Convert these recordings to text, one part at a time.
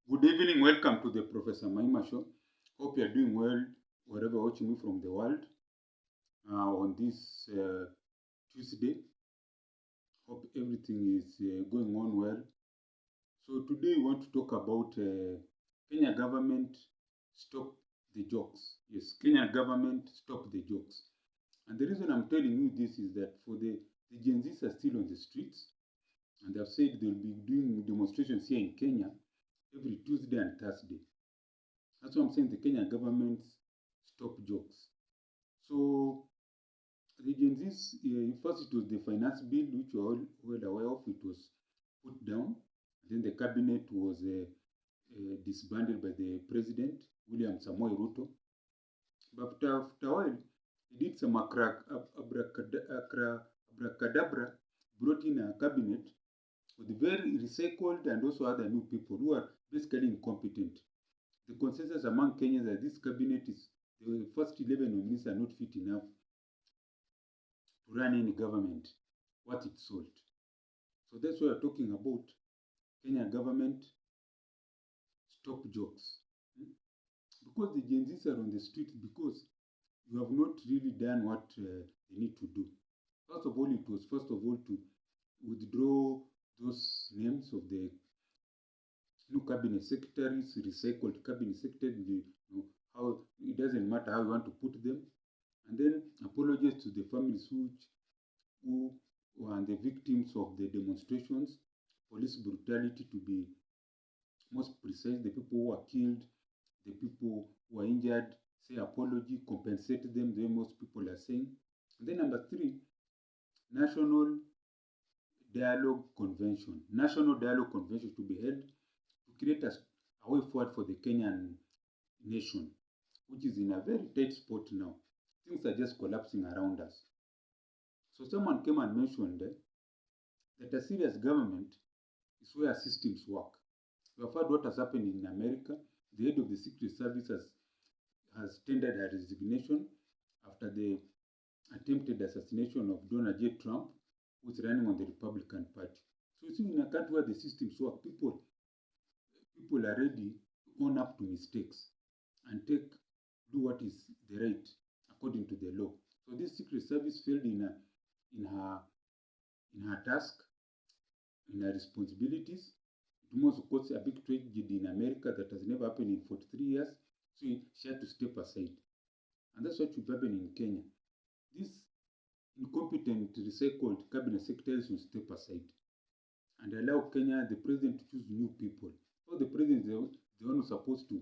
Good evening, welcome to the Professor Maima Show. Hope you are doing well wherever watching me from the world on this Tuesday. Hope everything is going on well. So today we want to talk about Kenya government stop the jokes. Yes, Kenya government stop the jokes. And the reason I'm telling you this is that the Gen Zs are still on the streets and they've said they'll be doing demonstrations here in Kenya every Tuesday and Thursday. That's why I'm saying the Kenyan government stop jokes. So the Gen Z's, first it was the finance bill, which we are all well aware of. It was put down. Then the cabinet was disbanded by the president, William Samoei Ruto. But after a while, he did some abracadabra, brought in a cabinet with very recycled and also other new people who are basically incompetent. The consensus among Kenyans that this cabinet is the first 11 nominees are not fit enough to run any government, what it sold. So that's why we're talking about Kenya government stop jokes. Because the Gen Zs are on the street because you have not really done what they need to do. First of all, it was to withdraw those names of the new cabinet secretaries, recycled cabinet secretaries, how it doesn't matter how you want to put them, and then apologize to the families who were the victims of the demonstrations, police brutality to be most precise, the people who were killed, the people who were injured, say apology, compensate them, the way most people are saying. And then number three, National Dialogue Convention. National Dialogue Convention to be held to create a way forward for the Kenyan nation, which is in a very tight spot now. Things are just collapsing around us. So someone came and mentioned that a serious government is where systems work. We have heard what has happened in America. The head of the Secret Service has tendered her resignation after the attempted assassination of Donald J. Trump, who is running on the Republican Party. So you see, in a country where the systems work, people are ready to own up to mistakes and do what is the right according to the law. So this Secret Service failed in her task, in her responsibilities. It almost caused a big tragedy in America that has never happened in 43 years. So she had to step aside. And that's what should happen in Kenya. These incompetent recycled cabinet secretaries will step aside and allow Kenya, the president, to choose new people. So the president is the one who's supposed to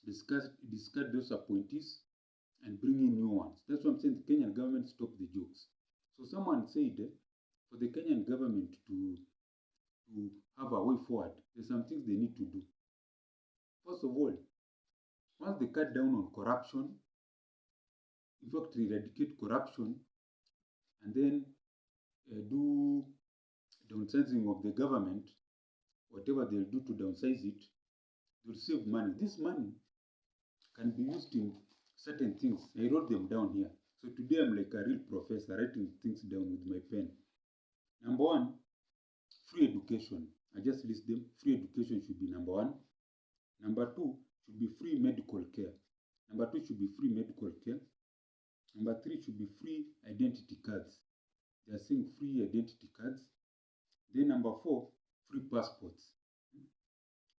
discard those appointees and bring in new ones. That's what I'm saying. The Kenyan government stop the jokes. So someone said for the Kenyan government to have a way forward, there's some things they need to do. First of all, once they cut down on corruption, in fact, eradicate corruption, and then do downsizing of the government, whatever they'll do to downsize it, they'll save money. This money can be used in certain things. I wrote them down here. So today I'm like a real professor writing things down with my pen. Number one, free education. I just list them. Free education should be number one. Number two should be free medical care. Number two should be free medical care. Number three should be free identity cards. They are saying free identity cards. Then number four, free passports.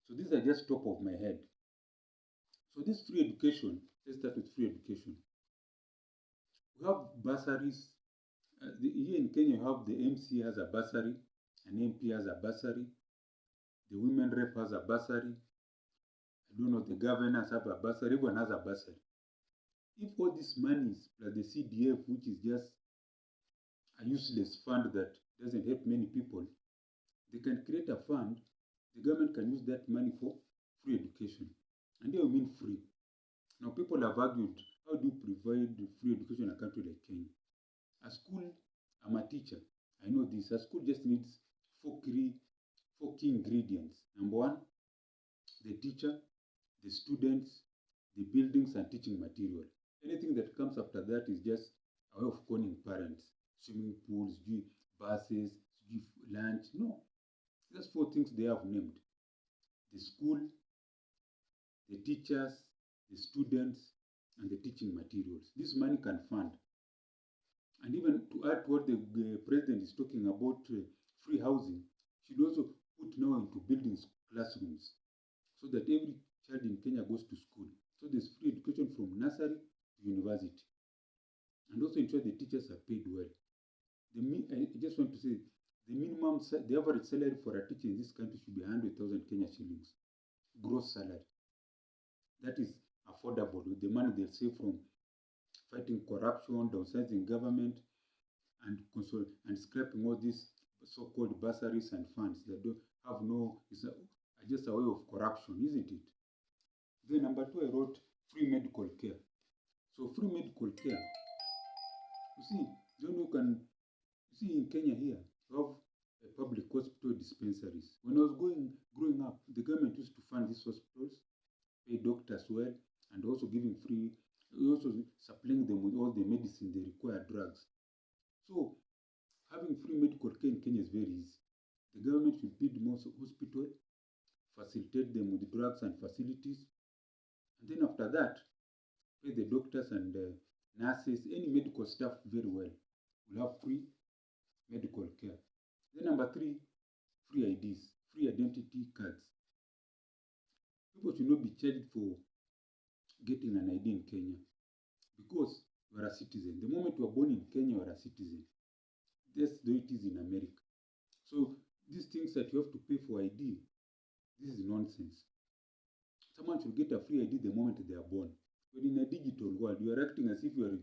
So these are just top of my head. So this free education, let's start with free education. We have bursaries. Here in Kenya, you have the MC has a bursary, an MP has a bursary, the women rep has a bursary. I don't know, the governors have a bursary, everyone has a bursary. If all this money is plus the CDF, which is just a useless fund that doesn't help many people, they can create a fund. The government can use that money for free education. And they will mean free. Now, people have argued, how do you provide free education in a country like Kenya? A school, I'm a teacher. I know this. A school just needs four key ingredients. Number one, the teacher, the students, the buildings, and teaching material. Anything that comes after that is just a way of conning parents. Swimming pools, buses, lunch. No. Just four things they have named. the school, the teachers, the students, and the teaching materials. This money can fund. And even to add to what the president is talking about, free housing, should also put now into building classrooms so that every child in Kenya goes to school. So there's free education from nursery to university. And also ensure the teachers are paid well. I just want to say the average salary for a teacher in this country should be 100,000 Kenya shillings, gross salary. That is affordable with the money they save from fighting corruption, downsizing government, and scrapping all these so-called bursaries and funds that don't have just a way of corruption, isn't it? Then number 2, I wrote free medical care. So free medical care, you see in Kenya here, we have a public hospital dispensaries. When I was growing up, the government used to fund these hospitals, pay doctors well, and also also supplying them with all the medicine they require, drugs. So having free medical care in Kenya is very easy. The government should build more hospitals, facilitate them with drugs and facilities, and then after that, pay the doctors and nurses, any medical staff very well. We'll have free medical care. Then number 3, free IDs, free identity cards. People should not be charged for getting an ID in Kenya because you are a citizen. The moment you are born in Kenya, you are a citizen. That's the way it is in America. So these things that you have to pay for ID, this is nonsense. Someone should get a free ID the moment they are born. But in a digital world, you are acting as if you are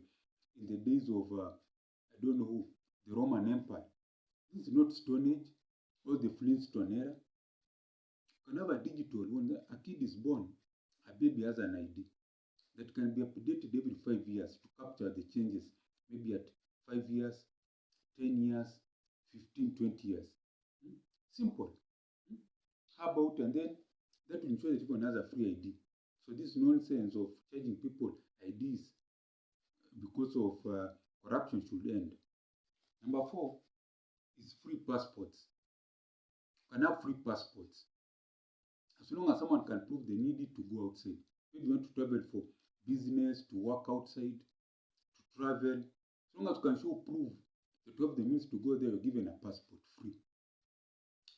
in the days of, I don't know who, the Roman Empire. This is not Stone Age or the Flintstone era. You can have a digital. When a kid is born, a baby has an ID that can be updated every 5 years to capture the changes, maybe at 5 years, 10 years, 15, 20 years. Simple. How about, and then that will ensure that everyone has a free ID. So this nonsense of charging people IDs because of corruption should end. Number 4 is free passports. You can have free passports. As long as someone can prove they need it to go outside. Maybe you want to travel for business, to work outside, to travel. As long as you can show proof that you have the means to go there, you're given a passport free.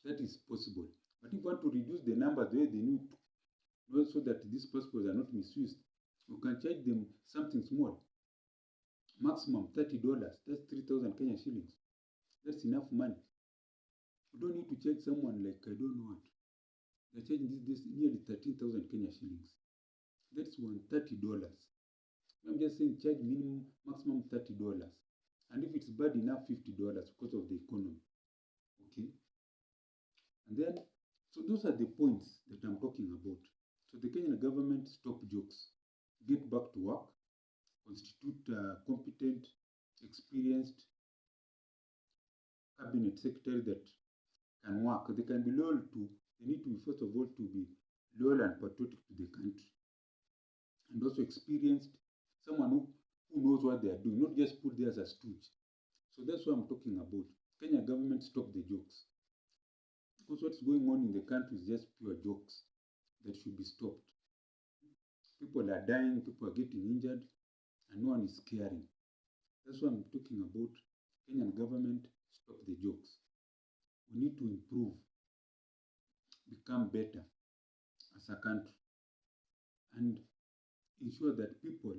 That is possible. But if you want to reduce the number the way they need to, so that these passports are not misused, you can charge them something small. Maximum $30. That's 3,000 Kenya shillings. That's enough money. You don't need to charge someone like I don't know what. They're charging this nearly 13,000 Kenya shillings. That's $30. I'm just saying charge maximum $30. And if it's bad enough, $50 because of the economy. Okay? And then, so those are the points that I'm talking about. So the Kenyan government stop jokes, get back to work, constitute competent, experienced cabinet secretary that can work. They can be loyal to, they need to be first of all to be loyal and patriotic to the country. And also experienced, someone who knows what they are doing, not just put there as a stooge. So that's what I'm talking about. Kenya government stop the jokes. Because what's going on in the country is just pure jokes that should be stopped. People are dying, people are getting injured, and no one is caring. That's what I'm talking about. Kenyan government, stop the jokes. We need to improve, become better as a country, and ensure that people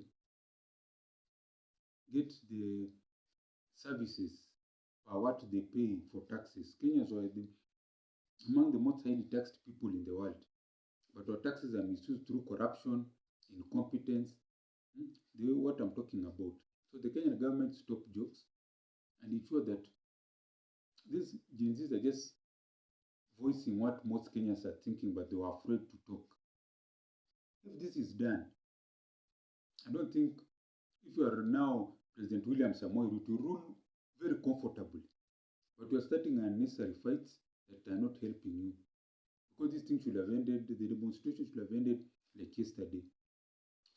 get the services for what they pay for taxes. Kenyans are among the most highly taxed people in the world, but our taxes are misused through corruption, incompetence. They know what I'm talking about. So the Kenyan government stop jokes and ensure that these Gen Zs are just voicing what most Kenyans are thinking, but they were afraid to talk. If this is done, I don't think, if you are now President William Samoei Ruto, rule very comfortably, but you are starting unnecessary fights that are not helping you. Because this thing should have ended, the demonstration should have ended like yesterday.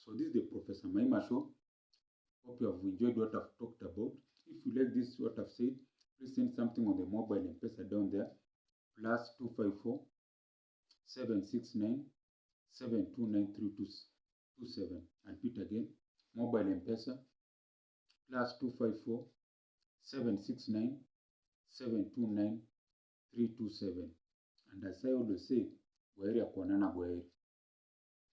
So this is the Professor Maima Show. Hope you have enjoyed what I've talked about. If you like this, what I've said, please send something on the mobile and press it down there. +254 769 729 3227. I'll repeat again. Mobile M-Pesa +254 769 729 327. And as I always say, kwaheri ya kuonana, kwaheri.